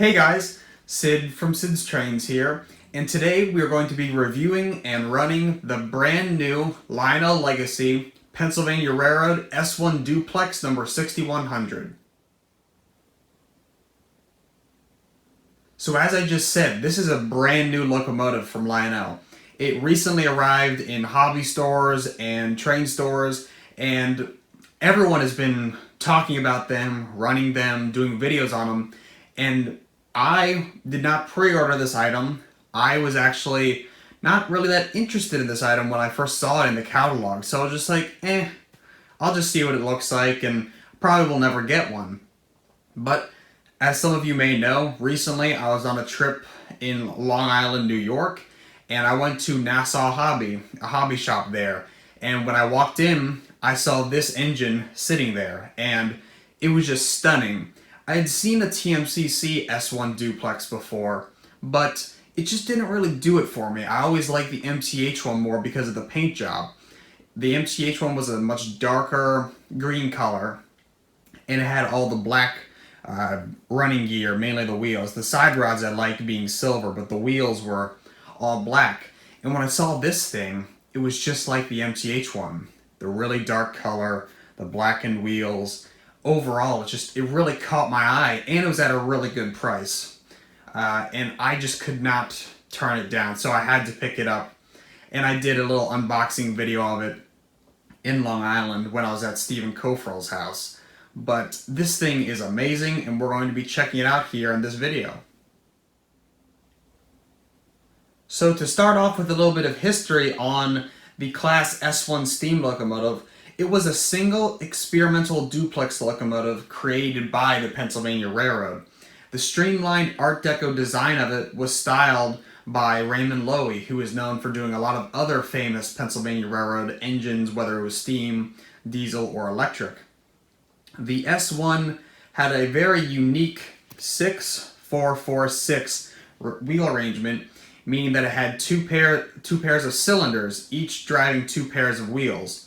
Hey guys, Sid from Sid's Trains here, and today we are going to be reviewing and running the brand new Lionel Legacy Pennsylvania Railroad S1 Duplex number 6100. So as I just said, this is a brand new locomotive from Lionel. It recently arrived in hobby stores and train stores, and everyone has been talking about them, running them, doing videos on them, and I did not pre-order this item. I was actually not really that interested in this item when I first saw it in the catalog, so I was just like, I'll just see what it looks like, and probably will never get one. But as some of you may know, recently I was on a trip in Long Island, New York, and I went to Nassau Hobby, a hobby shop there, and when I walked in, I saw this engine sitting there, and it was just stunning. I had seen a TMCC S1 Duplex before, but it just didn't really do it for me. I always liked the MTH one more because of the paint job. The MTH one was a much darker green color, and it had all the black running gear, mainly the wheels. The side rods I liked being silver, but the wheels were all black. And when I saw this thing, it was just like the MTH one. The really dark color, the blackened wheels. Overall, it really caught my eye, and it was at a really good price. And I just could not turn it down, so I had to pick it up. And I did a little unboxing video of it in Long Island when I was at Stephen Cofrell's house. But this thing is amazing, and we're going to be checking it out here in this video. So to start off with a little bit of history on the Class S1 steam locomotive, it was a single experimental duplex locomotive created by the Pennsylvania Railroad. The streamlined Art Deco design of it was styled by Raymond Loewy, who is known for doing a lot of other famous Pennsylvania Railroad engines, whether it was steam, diesel, or electric. The S1 had a very unique 6-4-4-6 wheel arrangement, meaning that it had two pairs of cylinders, each driving two pairs of wheels.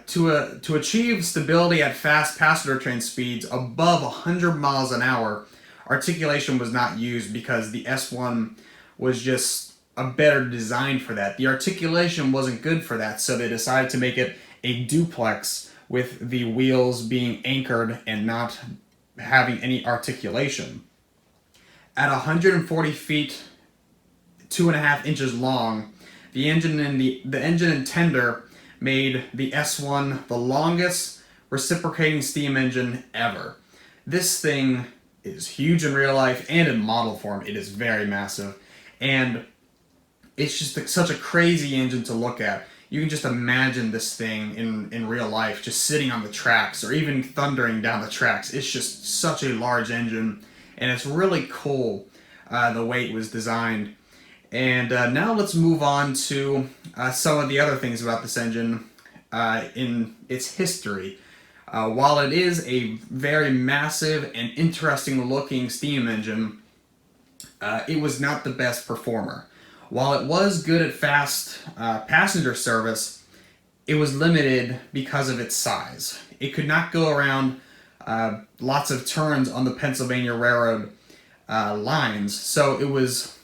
To achieve stability at fast passenger train speeds above 100 miles an hour, articulation was not used because the S1 was just a better design for that. The articulation wasn't good for that, so they decided to make it a duplex with the wheels being anchored and not having any articulation. At 140 feet, 2.5 inches long, the engine and tender made the S1 the longest reciprocating steam engine ever. This thing is huge in real life, and in model form it is very massive, and it's just such a crazy engine to look at. You can just imagine this thing in real life just sitting on the tracks or even thundering down the tracks. It's just such a large engine, and it's really cool the way it was designed. And now let's move on to some of the other things about this engine in its history. While it is a very massive and interesting looking steam engine, it was not the best performer. While it was good at fast passenger service, it was limited because of its size. It could not go around lots of turns on the Pennsylvania Railroad lines, so it was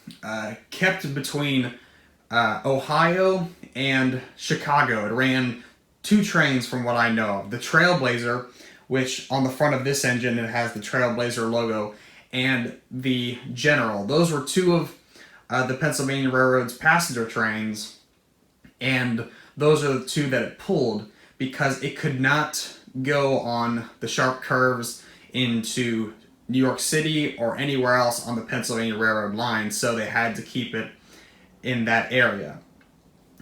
kept between Ohio and Chicago. It ran two trains from what I know of. The Trailblazer, which on the front of this engine it has the Trailblazer logo, and the General. Those were two of the Pennsylvania Railroad's passenger trains, and those are the two that it pulled because it could not go on the sharp curves into New York City or anywhere else on the Pennsylvania Railroad line, so they had to keep it in that area.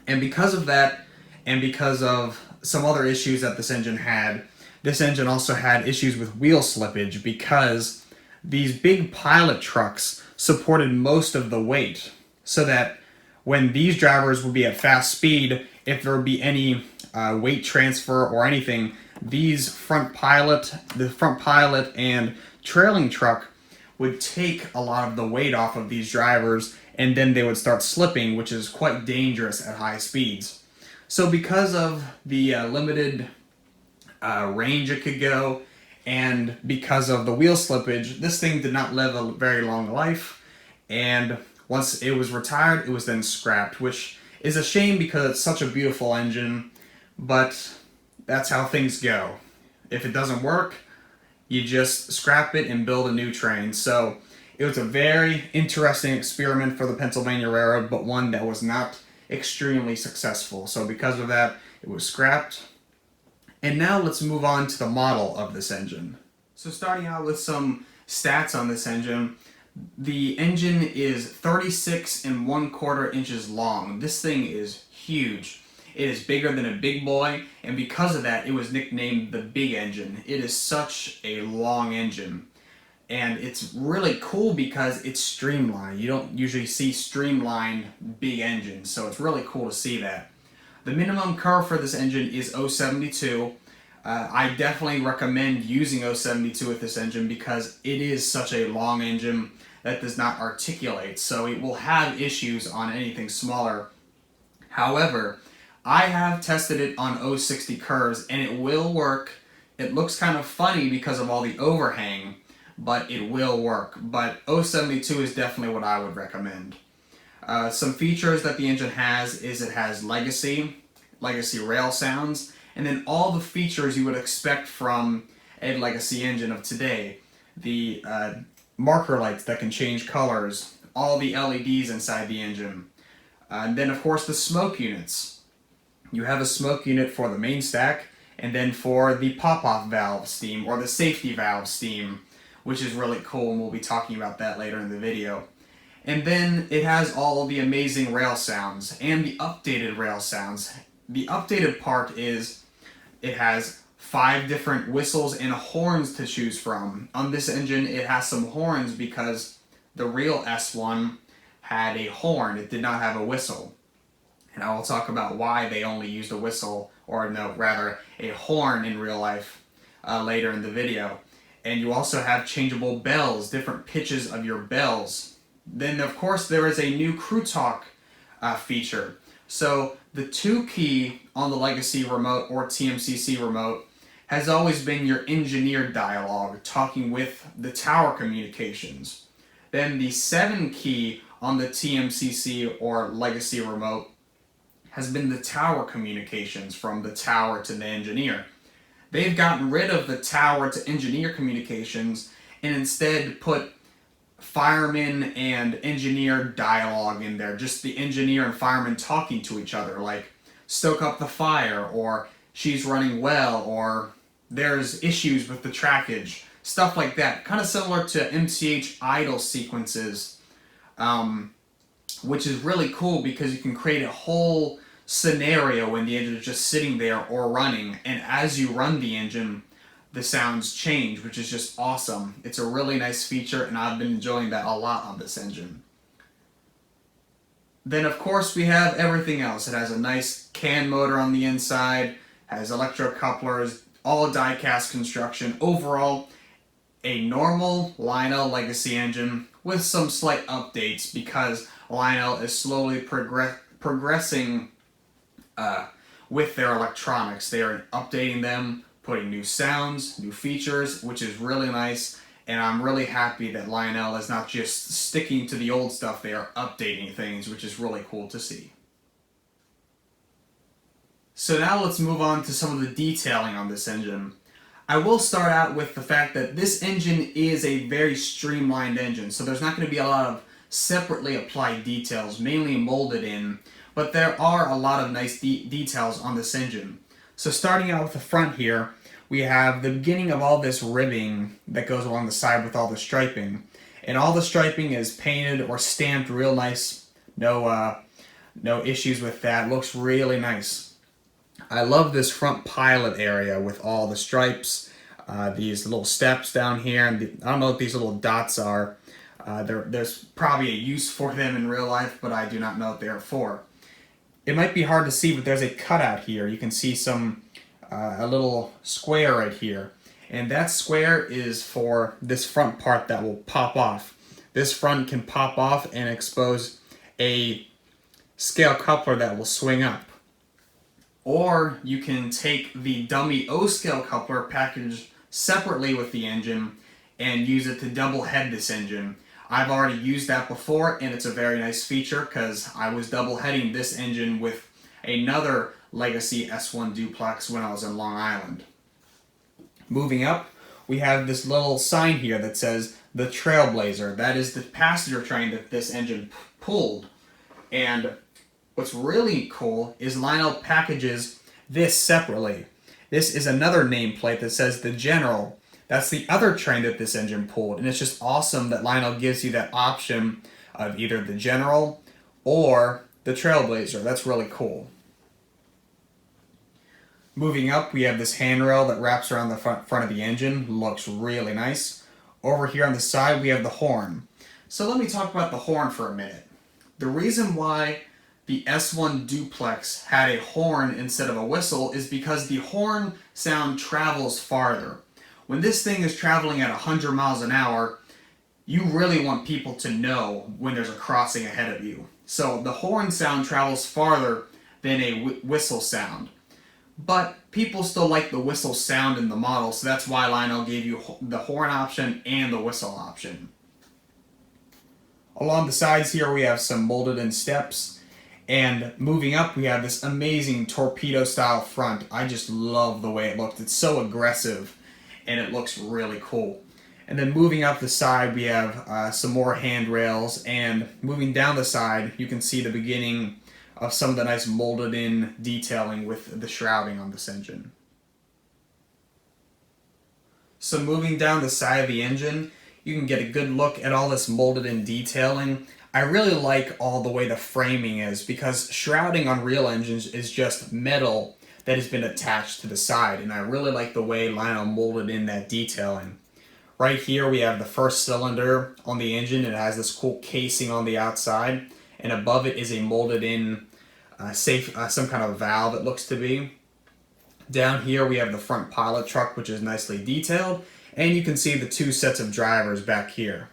And because of that, and because of some other issues that this engine also had issues with wheel slippage because these big pilot trucks supported most of the weight, so that when these drivers would be at fast speed, if there would be any weight transfer or anything, the front pilot and trailing truck would take a lot of the weight off of these drivers, and then they would start slipping, which is quite dangerous at high speeds. So because of the limited range it could go, and because of the wheel slippage, this thing did not live a very long life, and once it was retired, it was then scrapped, which is a shame because it's such a beautiful engine, but that's how things go. If it doesn't work, you just scrap it and build a new train. So it was a very interesting experiment for the Pennsylvania Railroad, but one that was not extremely successful. So because of that, it was scrapped. And now let's move on to the model of this engine. So starting out with some stats on this engine, the engine is 36 1/4 inches long. This thing is huge. It is bigger than a big boy, and because of that, it was nicknamed the Big Engine. It is such a long engine. And it's really cool because it's streamlined. You don't usually see streamlined big engines, so it's really cool to see that. The minimum curve for this engine is 0.72. I definitely recommend using 0.72 with this engine because it is such a long engine that does not articulate, so it will have issues on anything smaller. However, I have tested it on 0.60 curves and it will work. It looks kind of funny because of all the overhang, but it will work. But 0.72 is definitely what I would recommend. Some features that the engine has is it has legacy rail sounds, and then all the features you would expect from a legacy engine of today. The marker lights that can change colors, all the LEDs inside the engine. And then of course the smoke units. You have a smoke unit for the main stack, and then for the pop-off valve steam, or the safety valve steam, which is really cool, and we'll be talking about that later in the video. And then it has all the amazing rail sounds, and the updated rail sounds. The updated part is it has 5 different whistles and horns to choose from. On this engine, it has some horns because the real S1 had a horn. It did not have a whistle. And I will talk about why they only used a whistle, or no, rather a horn in real life later in the video. And you also have changeable bells, different pitches of your bells. Then of course there is a new Crew Talk feature. So the 2 key on the Legacy remote or TMCC remote has always been your engineer dialogue, talking with the tower communications. Then the 7 key on the TMCC or Legacy remote has been the tower communications from the tower to the engineer. They've gotten rid of the tower to engineer communications and instead put fireman and engineer dialogue in there, just the engineer and fireman talking to each other, like stoke up the fire, or she's running well, or there's issues with the trackage, stuff like that. Kind of similar to MCH idle sequences, which is really cool because you can create a whole scenario when the engine is just sitting there or running, and as you run the engine, the sounds change, which is just awesome. It's a really nice feature, and I've been enjoying that a lot on this engine. Then of course we have everything else. It has a nice CAN motor on the inside, has electrocouplers, all die-cast construction. Overall, a normal Lionel Legacy engine with some slight updates because Lionel is slowly progressing with their electronics. They are updating them, putting new sounds, new features, which is really nice, and I'm really happy that Lionel is not just sticking to the old stuff, they are updating things, which is really cool to see. So now let's move on to some of the detailing on this engine. I will start out with the fact that this engine is a very streamlined engine, so there's not going to be a lot of separately applied details, mainly molded in, but there are a lot of nice details on this engine. So starting out with the front here, we have the beginning of all this ribbing that goes along the side with all the striping. And all the striping is painted or stamped real nice. No issues with that. Looks really nice. I love this front pilot area with all the stripes, these little steps down here, and I don't know what these little dots are. There's probably a use for them in real life, but I do not know what they are for. It might be hard to see, but there's a cutout here. You can see a little square right here. And that square is for this front part that will pop off. This front can pop off and expose a scale coupler that will swing up. Or you can take the dummy O-scale coupler packaged separately with the engine and use it to double head this engine. I've already used that before, and it's a very nice feature because I was double heading this engine with another legacy S1 duplex when I was in Long Island. Moving up, we have this little sign here that says the Trailblazer. That is the passenger train that this engine pulled. And what's really cool is Lionel packages this separately. This is another nameplate that says the General. That's the other train that this engine pulled, and it's just awesome that Lionel gives you that option of either the General or the Trailblazer. That's really cool. Moving up, we have this handrail that wraps around the front of the engine. Looks really nice. Over here on the side, we have the horn. So let me talk about the horn for a minute. The reason why the S1 duplex had a horn instead of a whistle is because the horn sound travels farther. When this thing is traveling at 100 miles an hour, you really want people to know when there's a crossing ahead of you. So the horn sound travels farther than a whistle sound. But people still like the whistle sound in the model, so that's why Lionel gave you the horn option and the whistle option. Along the sides here, we have some molded in steps. And moving up, we have this amazing torpedo style front. I just love the way it looked. It's so aggressive, and it looks really cool. And then moving up the side, we have some more handrails, and moving down the side, you can see the beginning of some of the nice molded in detailing with the shrouding on this engine. So moving down the side of the engine, you can get a good look at all this molded in detailing. I really like all the way the framing is, because shrouding on real engines is just metal that has been attached to the side, and I really like the way Lionel molded in that detailing. Right here we have the first cylinder on the engine. It has this cool casing on the outside, and above it is a molded in some kind of valve, it looks to be. Down here we have the front pilot truck, which is nicely detailed, and you can see the two sets of drivers back here.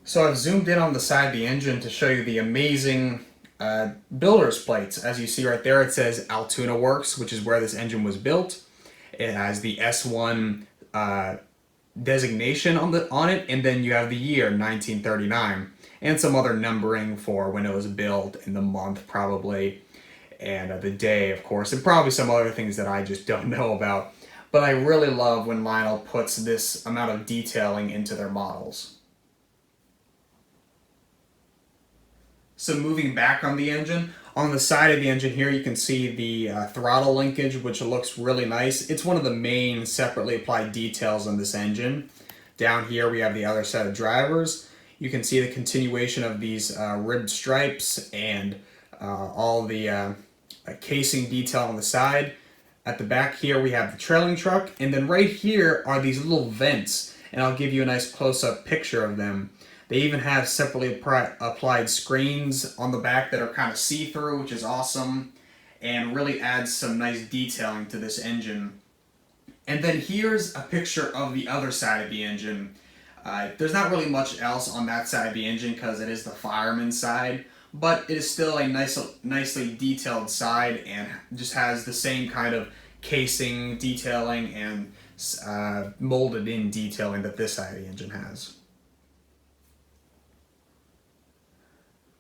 So I've zoomed in on the side of the engine to show you the amazing builder's plates. As you see right there, it says Altoona Works, which is where this engine was built. It has the S1 designation on it, and then you have the year 1939, and some other numbering for when it was built, and the month probably, and the day, of course, and probably some other things that I just don't know about. But I really love when Lionel puts this amount of detailing into their models. So moving back on the engine, on the side of the engine here, you can see the throttle linkage, which looks really nice. It's one of the main separately applied details on this engine. Down here, we have the other set of drivers. You can see the continuation of these ribbed stripes and all the casing detail on the side. At the back here, we have the trailing truck. And then right here are these little vents, and I'll give you a nice close-up picture of them. They even have separately applied screens on the back that are kind of see-through, which is awesome, and really adds some nice detailing to this engine. And then here's a picture of the other side of the engine. There's not really much else on that side of the engine because it is the fireman's side, but it is still a nicely detailed side and just has the same kind of casing detailing and molded in detailing that this side of the engine has.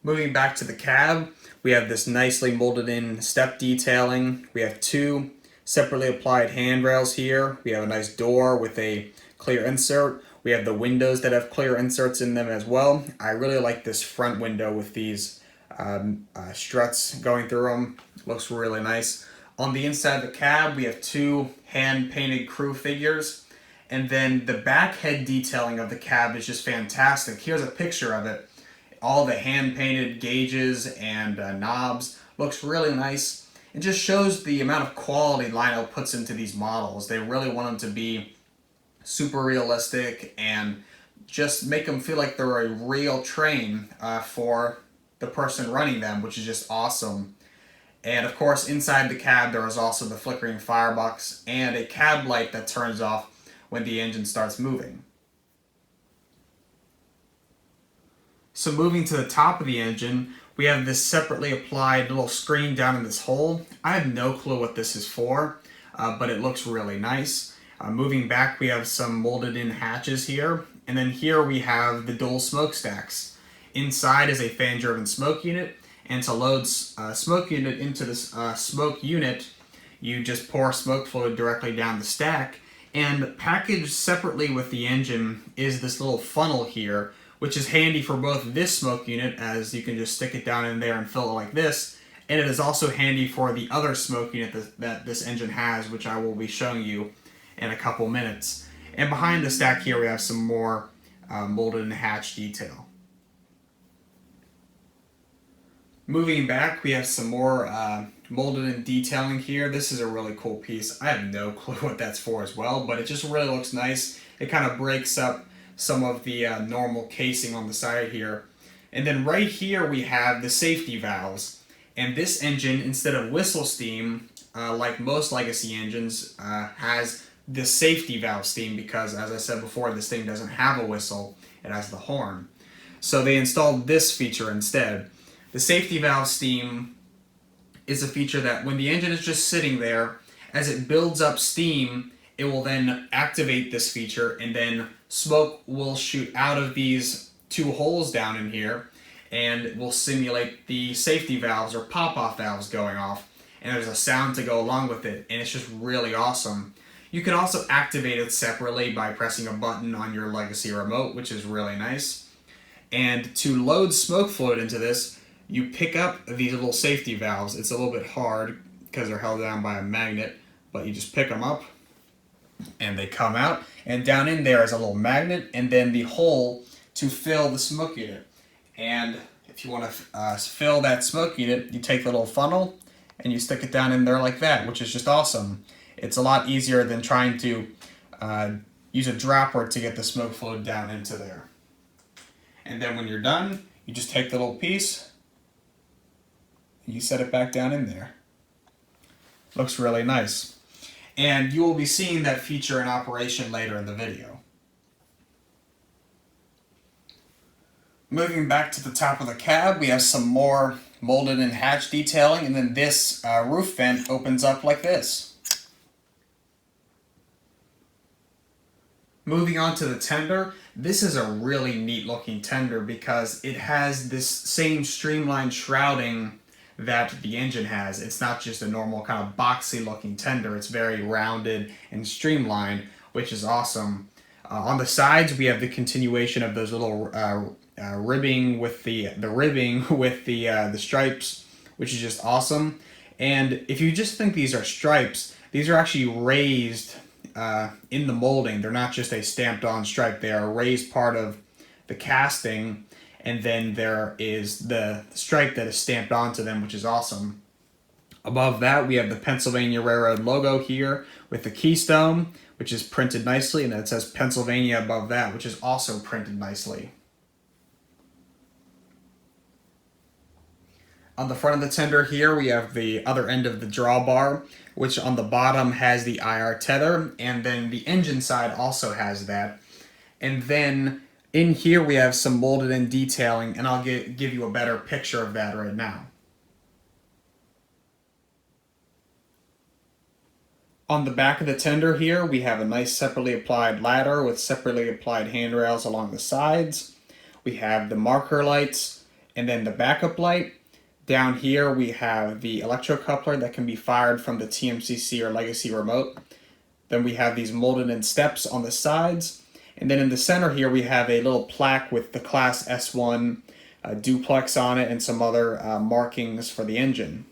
Moving back to the cab, we have this nicely molded in step detailing. We have two separately applied handrails here. We have a nice door with a clear insert. We have the windows that have clear inserts in them as well. I really like this front window with these struts going through them. Looks really nice. On the inside of the cab, we have two hand-painted crew figures. And then the back head detailing of the cab is just fantastic. Here's a picture of it. All the hand-painted gauges and knobs. Looks really nice. It just shows the amount of quality Lionel puts into these models. They really want them to be super realistic and just make them feel like they're a real train for the person running them, which is just awesome. And of course, inside the cab, there is also the flickering firebox and a cab light that turns off when the engine starts moving. So moving to the top of the engine, we have this separately applied little screen down in this hole. I have no clue what this is for, but it looks really nice. Moving back, we have some molded in hatches here, and then here we have the dual smokestacks. Inside is a fan-driven smoke unit, and to load smoke unit into this smoke unit, you just pour smoke fluid directly down the stack, and packaged separately with the engine is this little funnel here, which is handy for both this smoke unit, as you can just stick it down in there and fill it like this, and it is also handy for the other smoke unit that this engine has, which I will be showing you in a couple minutes. And behind the stack here we have some more molded and hatch detail. Moving back, we have some more molded in detailing here. This is a really cool piece. I have no clue what that's for as well, but it just really looks nice. It kind of breaks up some of the normal casing on the side here. And then right here we have the safety valves. And this engine, instead of whistle steam, like most legacy engines, has the safety valve steam because, as I said before, this thing doesn't have a whistle. It has the horn. So they installed this feature instead. The safety valve steam is a feature that when the engine is just sitting there, as it builds up steam, it will then activate this feature, and then smoke will shoot out of these two holes down in here, and it will simulate the safety valves or pop-off valves going off, and there's a sound to go along with it, and it's just really awesome. You can also activate it separately by pressing a button on your legacy remote, which is really nice. And to load smoke fluid into this, you pick up these little safety valves. It's a little bit hard because they're held down by a magnet, but you just pick them up and they come out. And down in there is a little magnet and then the hole to fill the smoke unit. And if you want to fill that smoke unit, you take the little funnel and you stick it down in there like that, which is just awesome. It's a lot easier than trying to use a dropper to get the smoke fluid down into there. And then when you're done, you just take the little piece, you set it back down in there. Looks really nice. And you will be seeing that feature in operation later in the video. Moving back to the top of the cab, we have some more molded and hatch detailing, and then this roof vent opens up like this. Moving on to the tender, this is a really neat looking tender because it has this same streamlined shrouding that the engine has. It's not just a normal kind of boxy looking tender, it's very rounded and streamlined, which is awesome. On the sides we have the continuation of those little ribbing with the stripes, which is just awesome. And if you just think these are stripes, these are actually raised in the molding. They're not just a stamped on stripe, they are a raised part of the casting, and then there is the stripe that is stamped onto them, which is awesome. Above that we have the Pennsylvania Railroad logo here with the keystone, which is printed nicely, and then it says Pennsylvania above that, which is also printed nicely. On the front of the tender here, we have the other end of the drawbar, which on the bottom has the IR tether, and then the engine side also has that. And then in here we have some molded in detailing, and I'll give you a better picture of that right now. On the back of the tender here, we have a nice separately applied ladder with separately applied handrails along the sides. We have the marker lights, and then the backup light. Down here we have the electrocoupler that can be fired from the TMCC or legacy remote. Then we have these molded in steps on the sides. And then in the center here we have a little plaque with the Class S1 Duplex on it and some other markings for the engine.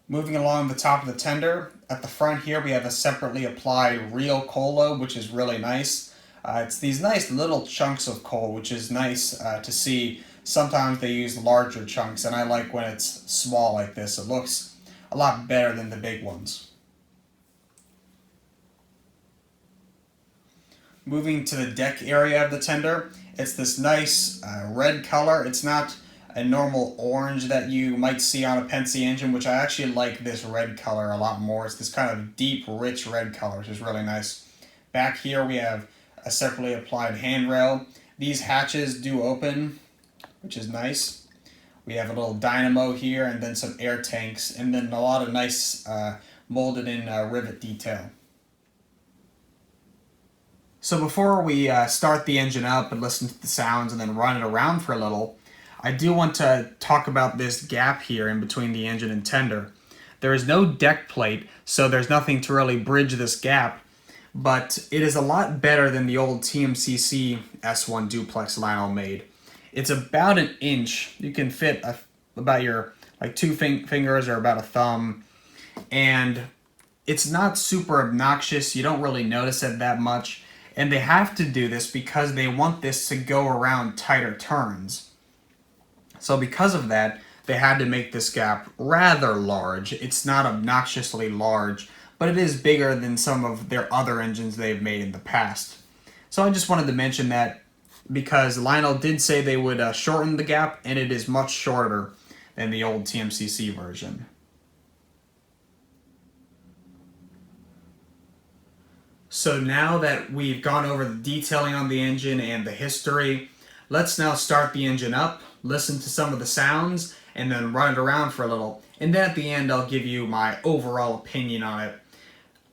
Moving along the top of the tender, at the front here we have a separately applied real coal lobe, which is really nice. It's these nice little chunks of coal, which is nice to see. Sometimes they use larger chunks, and I like when it's small like this. It looks a lot better than the big ones. Moving to the deck area of the tender, it's this nice red color. It's not a normal orange that you might see on a Pennsy engine, which I actually like this red color a lot more. It's this kind of deep, rich red color, which is really nice. Back here we have a separately applied handrail, These hatches do open, which is nice. We have a little dynamo here, and then some air tanks, and then a lot of nice molded in rivet detail. So before we start the engine up and listen to the sounds and then run it around for a little, I do want to talk about this gap here in between the engine and tender. There is no deck plate, so there's nothing to really bridge this gap, but it is a lot better than the old TMCC S1 Duplex Lionel made. It's about an inch. You can fit about your two fingers or about a thumb, and it's not super obnoxious. You don't really notice it that much, and they have to do this because they want this to go around tighter turns. So because of that, they had to make this gap rather large. It's not obnoxiously large, but it is bigger than some of their other engines they've made in the past. So I just wanted to mention that because Lionel did say they would shorten the gap, and it is much shorter than the old TMCC version. So now that we've gone over the detailing on the engine and the history, let's now start the engine up, listen to some of the sounds, and then run it around for a little. And then at the end, I'll give you my overall opinion on it.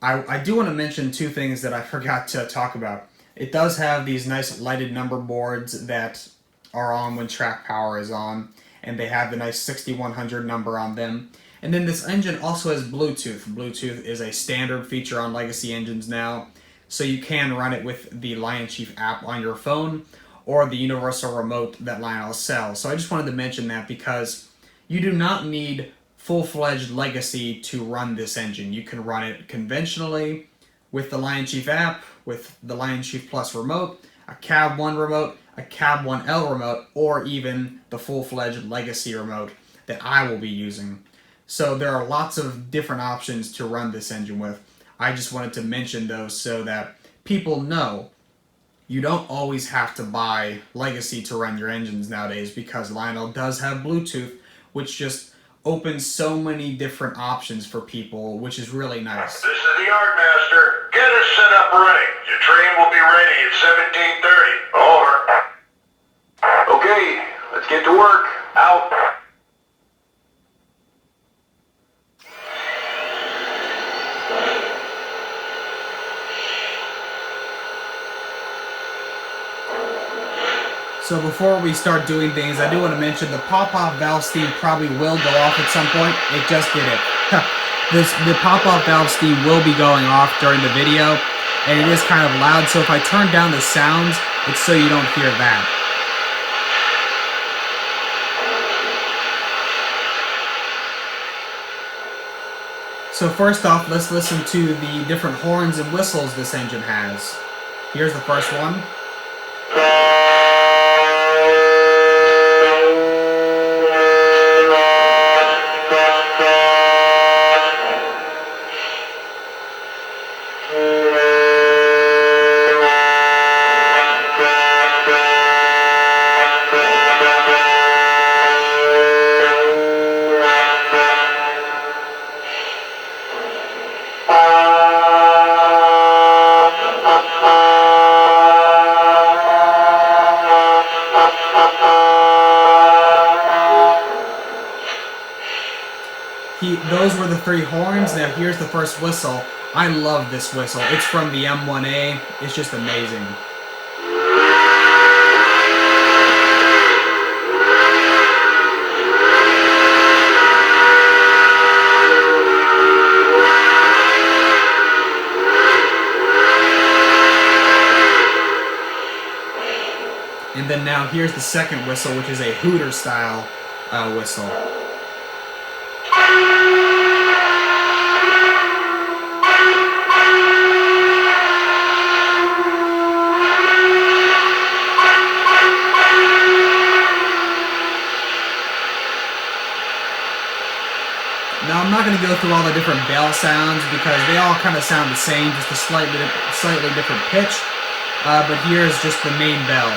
I do want to mention two things that I forgot to talk about. It does have these nice lighted number boards that are on when track power is on, and they have the nice 6100 number on them. And then this engine also has Bluetooth. Bluetooth is a standard feature on legacy engines now, so you can run it with the Lion Chief app on your phone or the universal remote that Lionel sells. So I just wanted to mention that because you do not need full-fledged legacy to run this engine. You can run it conventionally with the Lion Chief app, with the Lion Chief Plus remote, a Cab 1 remote, a Cab 1L remote, or even the full-fledged legacy remote that I will be using. So there are lots of different options to run this engine with. I just wanted to mention those so that people know you don't always have to buy legacy to run your engines nowadays, because Lionel does have Bluetooth, which just opens so many different options for people, which is really nice. This is the Yardmaster. Get us set up running. Your train will be ready at 17:30. Over. Okay, let's get to work. Out. So before we start doing things, I do want to mention the pop-off valve steam probably will go off at some point. It just did it. The pop-off valve steam will be going off during the video, and it is kind of loud, so if I turn down the sounds, it's so you don't hear that. So first off, let's listen to the different horns and whistles this engine has. Here's the first one. Those were the three horns. Now here's the first whistle. I love this whistle. It's from the M1A. It's just amazing. And then now here's the second whistle, which is a Hooter style whistle. Now I'm not going to go through all the different bell sounds because they all kind of sound the same, just a slightly different pitch. But here's just the main bell.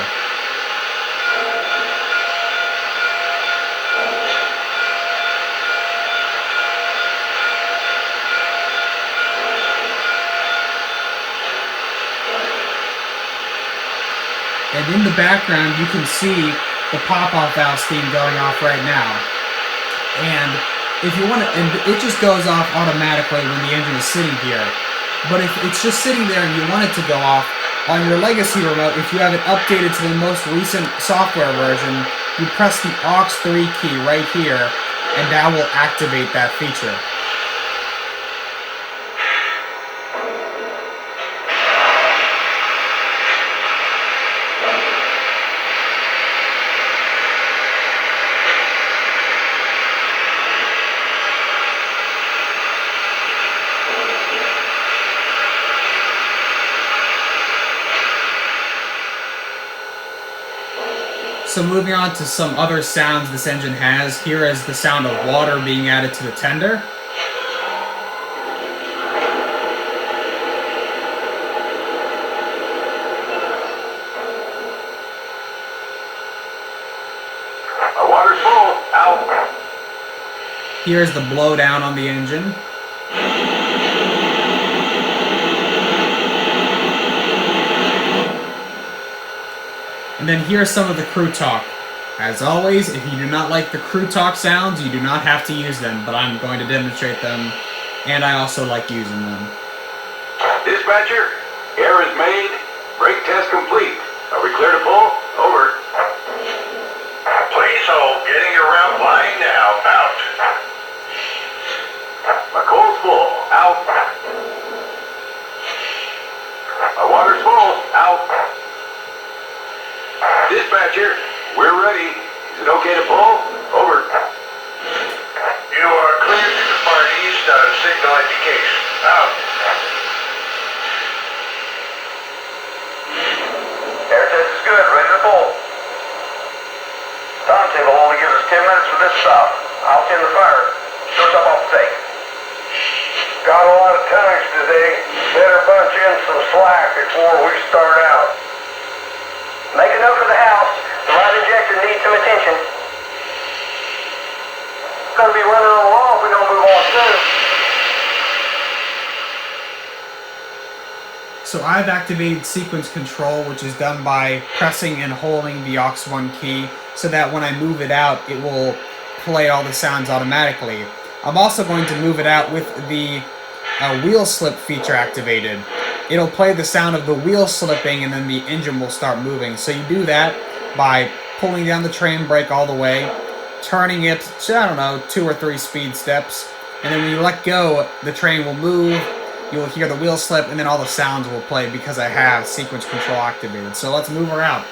And in the background, you can see the pop-off valve steam going off right now. And if you want to, and it just goes off automatically when the engine is sitting here. But if it's just sitting there and you want it to go off, on your legacy remote, if you have it updated to the most recent software version, you press the aux 3 key right here, and that will activate that feature. So moving on to some other sounds this engine has, here is the sound of water being added to the tender. My water's full. Out. Here's the blowdown on the engine. And then here's some of the crew talk. As always, if you do not like the crew talk sounds, you do not have to use them, but I'm going to demonstrate them, and I also like using them. Dispatcher, air is made. Brake test complete. Are we clear to pull? Over. Please hold. Getting your route line now. Out. My coal's full. Out. My water's full. Out. Dispatcher, we're ready. Is it okay to pull? Over. You are clear to depart east on signal indication. Out. Air test is good. Ready to pull. Timetable only gives us 10 minutes for this stop. I'll tend the fire. Short up off the tank. Got a lot of tonnage today. Better bunch in some slack before we start out. Make a note for the house. The right injector needs some attention. It's going to be running a little long if we don't move on soon. So I've activated sequence control, which is done by pressing and holding the aux 1 key, so that when I move it out, it will play all the sounds automatically. I'm also going to move it out with the wheel slip feature activated. It'll play the sound of the wheel slipping and then the engine will start moving. So you do that by pulling down the train brake all the way, turning it to, I don't know, 2 or 3 speed steps, and then when you let go, the train will move, you'll hear the wheel slip, and then all the sounds will play because I have sequence control activated. So let's move her out.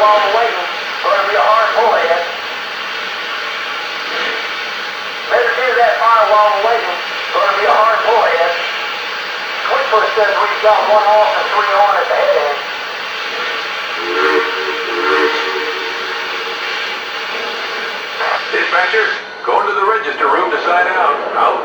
while we're waiting. Going to be a hard pull ahead. Better do that fire while we're waiting. Going to be a hard pull ahead. Switchfoot says we've got 1 off and 3 on at the head end. Dispatcher, going to the register room to sign out. Out.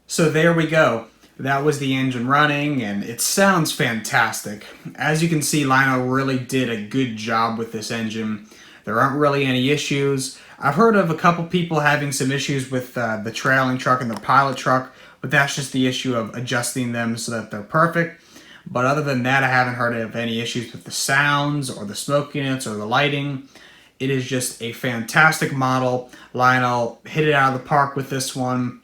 So there we go. That was the engine running, and it sounds fantastic. As you can see, Lionel really did a good job with this engine. There aren't really any issues. I've heard of a couple people having some issues with the trailing truck and the pilot truck, but that's just the issue of adjusting them so that they're perfect. But other than that, I haven't heard of any issues with the sounds or the smokiness or the lighting. It is just a fantastic model. Lionel hit it out of the park with this one.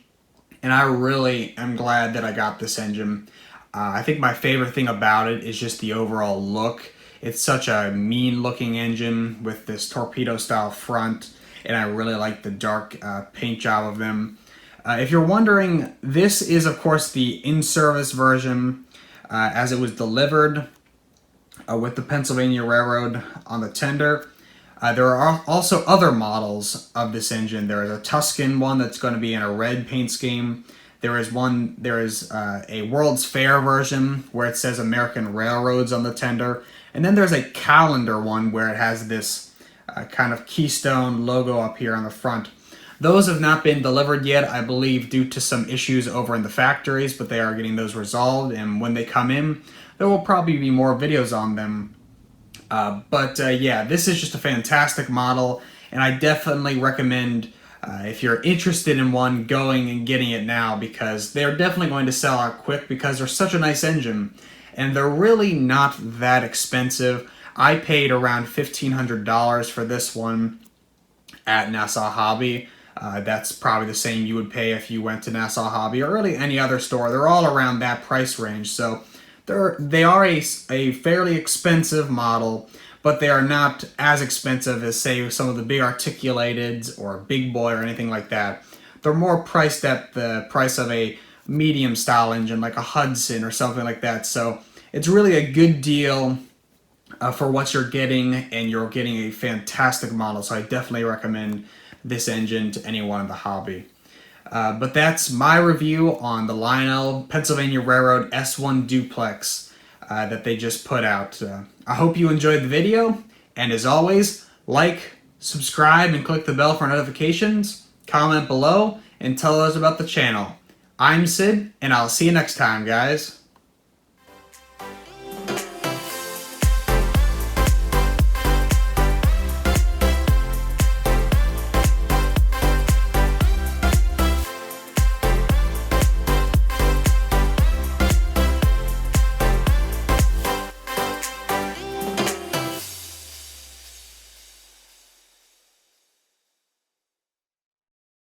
And I really am glad that I got this engine. I think my favorite thing about it is just the overall look. It's such a mean looking engine with this torpedo style front, and I really like the dark paint job of them. If you're wondering, this is of course the in-service version as it was delivered with the Pennsylvania Railroad on the tender. There are also other models of this engine. There is a Tuscan one that's going to be in a red paint scheme. There is a World's Fair version where it says American Railroads on the tender. And then there's a calendar one where it has this kind of Keystone logo up here on the front. Those have not been delivered yet, I believe, due to some issues over in the factories, but they are getting those resolved. And when they come in, there will probably be more videos on them. Yeah, this is just a fantastic model, and I definitely recommend, if you're interested in one, going and getting it now, because they're definitely going to sell out quick because they're such a nice engine, and they're really not that expensive. I paid around $1,500 for this one at Nassau Hobby. That's probably the same you would pay if you went to Nassau Hobby or really any other store. They're all around that price range, so they are a fairly expensive model, but they are not as expensive as, say, some of the big articulateds or Big Boy or anything like that. They're more priced at the price of a medium style engine like a Hudson or something like that. So it's really a good deal for what you're getting, and you're getting a fantastic model. So I definitely recommend this engine to anyone in the hobby. But that's my review on the Lionel Pennsylvania Railroad S1 Duplex that they just put out. I hope you enjoyed the video, and as always, like, subscribe, and click the bell for notifications. Comment below, and tell us about the channel. I'm Sid, and I'll see you next time, guys.